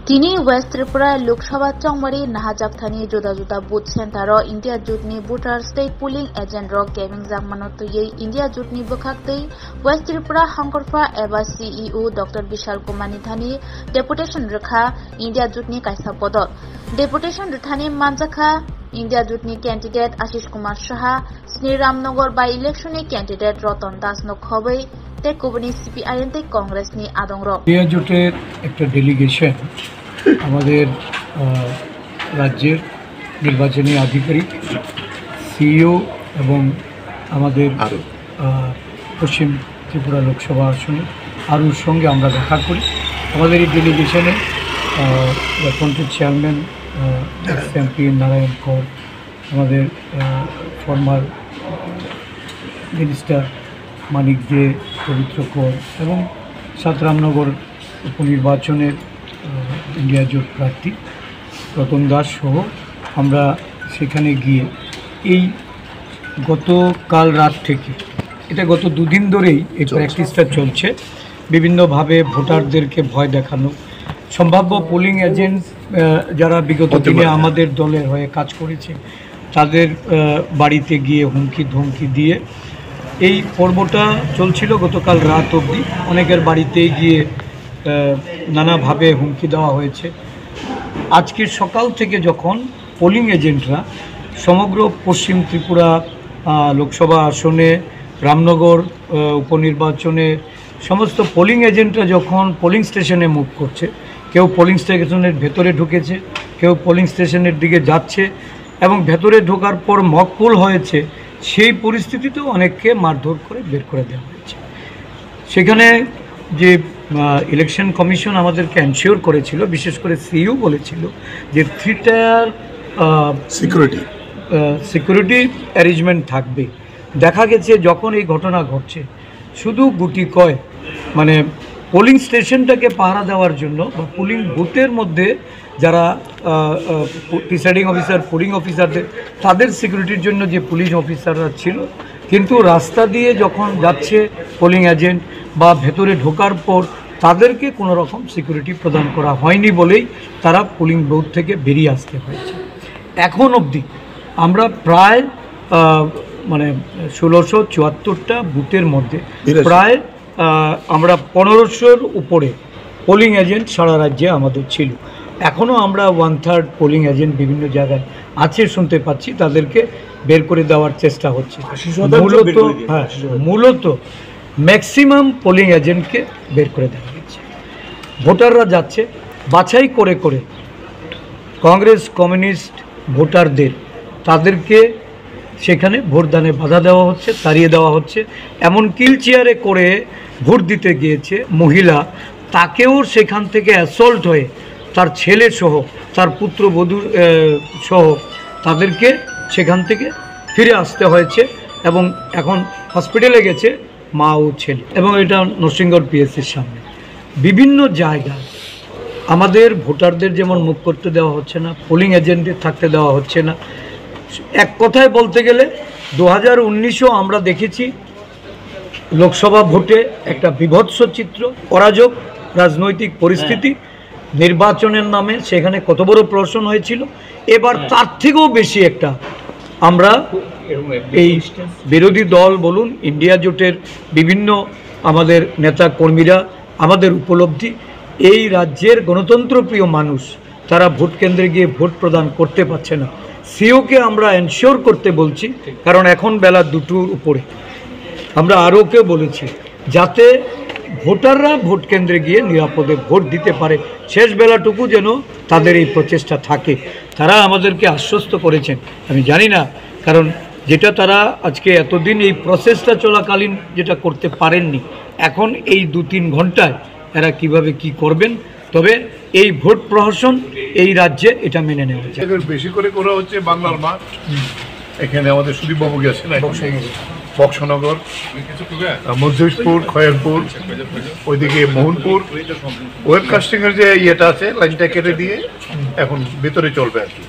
Tini West Tripura Loksawa Chongmari Nahajakthani Juda Juda Booth Center India Jutni Voter State Polling Agent Rock Gaming Zamanotoye India Jutni Bukhakte West Tripura Hankorfa Eva CEO Dr. Bishal Kumani Thani Deputation Rekha India Jutni Kaisa Podot Deputation Ruthani Manjaka India Jutni candidate Ashish Kumar Shaha Sri Ramnagar by election candidate Rotan Das Nokhobai Tekobani CPIN Congress ni Adongro India Juter একটা delegation আমাদের রাজ্যের নির্বাচনী আধিকারিক CEO এবং আমাদের পশ্চিম ত্রিপুরা লোকসভা আসনে আরুর সঙ্গে আমরা দেখা করি। আমাদের এই ডেলিগেশনে কন্ট্রি চেয়ারম্যান এমপি নারায়ণ কর, আমাদের ফর্মার মিনিস্টার মানিক দে, পবিত্র কর এবং রামনগর উপনির্বাচনের ইন্ডিয়া জোট প্রার্থী রতন দাস সহ আমরা সেখানে গিয়ে এই গতকাল রাত থেকে এটা গত দুদিন ধরেই এই প্র্যাকটিসটা চলছে। বিভিন্নভাবে ভোটারদেরকে ভয় দেখানো, সম্ভাব্য পোলিং এজেন্ট যারা বিগত দিনে আমাদের দলের হয়ে কাজ করেছে তাদের বাড়িতে গিয়ে হুমকি ধমকি দিয়ে এই পর্বটা চলছিল গতকাল রাত অবধি। অনেকের বাড়িতে গিয়ে নানাভাবে হুমকি দেওয়া হয়েছে। আজকের সকাল থেকে যখন পোলিং এজেন্টরা সমগ্র পশ্চিম ত্রিপুরা লোকসভা আসনে, রামনগর উপনির্বাচনে সমস্ত পোলিং এজেন্টরা যখন পোলিং স্টেশনে মুভ করছে, কেউ পোলিং স্টেশনের ভেতরে ঢুকেছে, কেউ পোলিং স্টেশনের দিকে যাচ্ছে এবং ভেতরে ঢোকার পর মকপুল হয়েছে, সেই পরিস্থিতিতেও অনেককে মারধর করে বের করে দেওয়া হয়েছে। সেখানে যে ইলেকশন কমিশন আমাদেরকে এনশিওর করেছিল, বিশেষ করে সিইও বলেছিল যে 3 টায়ার সিকিউরিটি অ্যারেঞ্জমেন্ট থাকবে। দেখা গেছে যখন এই ঘটনা ঘটছে শুধু গুটি কয় মানে পোলিং স্টেশনটাকে পাহারা দেওয়ার জন্য বা পোলিং বুথের মধ্যে যারা প্রিসাইডিং অফিসার, পোলিং অফিসারদের তাদের সিকিউরিটির জন্য যে পুলিশ অফিসাররা ছিল, কিন্তু রাস্তা দিয়ে যখন যাচ্ছে পোলিং এজেন্ট বা ভেতরে ঢোকার পর তাদেরকে কোনো রকম সিকিউরিটি প্রদান করা হয়নি বলেই তারা পোলিং বুথ থেকে বেরিয়ে আসতে হয়েছে। এখন অবধি আমরা প্রায় 1674টা বুথের মধ্যে প্রায় আমরা 1500-র উপরে পোলিং এজেন্ট সারা রাজ্যে আমাদের ছিল। এখনও আমরা 1/3 পোলিং এজেন্ট বিভিন্ন জায়গায় আছে শুনতে পাচ্ছি, তাদেরকে বের করে দেওয়ার চেষ্টা হচ্ছে। মূলত ম্যাক্সিমাম পোলিং এজেন্টকে বের করে দেওয়া হচ্ছে। ভোটাররা যাচ্ছে বাছাই করে করে কংগ্রেস কমিউনিস্ট ভোটারদের তাদেরকে সেখানে ভোটদানে বাধা দেওয়া হচ্ছে, তাড়িয়ে দেওয়া হচ্ছে। এমন হুইল চেয়ারে করে ভোট দিতে গিয়েছে মহিলা, তাকেও সেখান থেকে অ্যাসল্ট হয়ে তার ছেলে সহ, তার পুত্রবধূ সহ তাদেরকে সেখান থেকে ফিরে আসতে হয়েছে এবং এখন হসপিটালে গেছে মা ও ছেলে। এবং এটা নরসিংগড় পিএসসির সামনে বিভিন্ন জায়গায় আমাদের ভোটারদের যেমন মুখ করতে দেওয়া হচ্ছে না, পোলিং এজেন্টদের থাকতে দেওয়া হচ্ছে না। এক কথায় বলতে গেলে 2019-ও আমরা দেখেছি লোকসভা ভোটে একটা বিভৎস চিত্র, অরাজক রাজনৈতিক পরিস্থিতি, নির্বাচনের নামে সেখানে কত বড় প্রহসন হয়েছিল। এবার তার থেকেও বেশি একটা আমরা এই বিরোধী দল বলুন, ইন্ডিয়া জোটের বিভিন্ন আমাদের নেতা কর্মীরা, আমাদের উপলব্ধি এই রাজ্যের গণতন্ত্রপ্রিয় মানুষ তারা ভোট কেন্দ্রে গিয়ে ভোট প্রদান করতে পারছে না। সিওকে আমরা এনশিওর করতে বলছি, কারণ এখন বেলা 2টোর উপরে। আমরা আরও বলেছি যাতে ভোটাররা ভোট কেন্দ্রে গিয়ে নিরাপদে ভোট দিতে পারে, শেষ বেলাটুকু যেন তাদের এই প্রচেষ্টা থাকে। তারা আমাদেরকে আশ্বস্ত করেছেন, আমি জানি না কারণ যেটা তারা আজকে এতদিন এই প্রসেসটা চলাকালীন যেটা করতে পারেননি, এখন এই 2-3 ঘন্টায় এরা কিভাবে কি করবেন। তবে এই ভোট প্রহসন এই রাজ্যে এটা মেনে নেওয়া হচ্ছে। বেশি করে করা হচ্ছে বাংলার মাঠ, এখানে আমাদের সুদীপ বাবু গেছে বক্সনগর, মধ্যপুর, খয়েরপুর, ওইদিকে মোহনপুর ওয়েবকাস্টিং এর যে ইয়েটা আছে লাইনটা কেটে দিয়ে এখন ভেতরে চলবে আর কি।